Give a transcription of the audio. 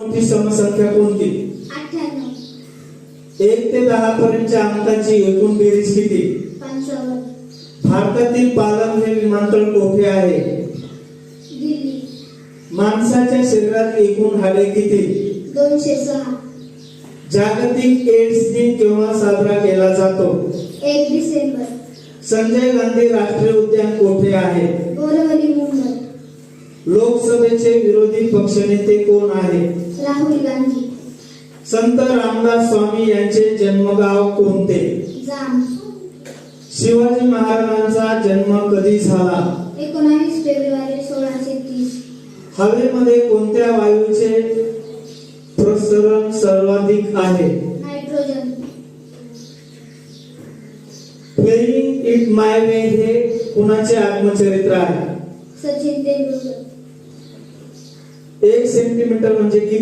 मोठी समसंख्या कोणती? 98. 1 ते 10 पर्यंतच्या अंकाची एकूण बेरीज किती? 55. भारतातील पालम हे विमानतळ कोठे आहे? दिल्ली. माणसाच्या शरीरात एकूण हाडे किती? 206. जागतिक एड्स दिन केव्हा साजरा केला जातो? 1 डिसेंबर. संजय गांधी राष्ट्रीय उद्यान कोठे आहे? बोरवली, मुंबई. लोकसभेचे विरोधी पक्षनेते कोण आहे? राहुल गांधी. संत रामदास स्वामी यांचे जन्मगाव कोणते? जाम. शिवाजी महाराजांचा जन्म कधी झाला? 19 फेब्रुवारी 1630. हवेमध्ये कोणत्या वायूचे प्रसरण सर्वाधिक आहे? Nitrogen. Playing it my way हे कुणाचे आत्मचरित्र आहे? सचिन तेंडुलकर. 1 सेंटीमीटर म्हणजे किती?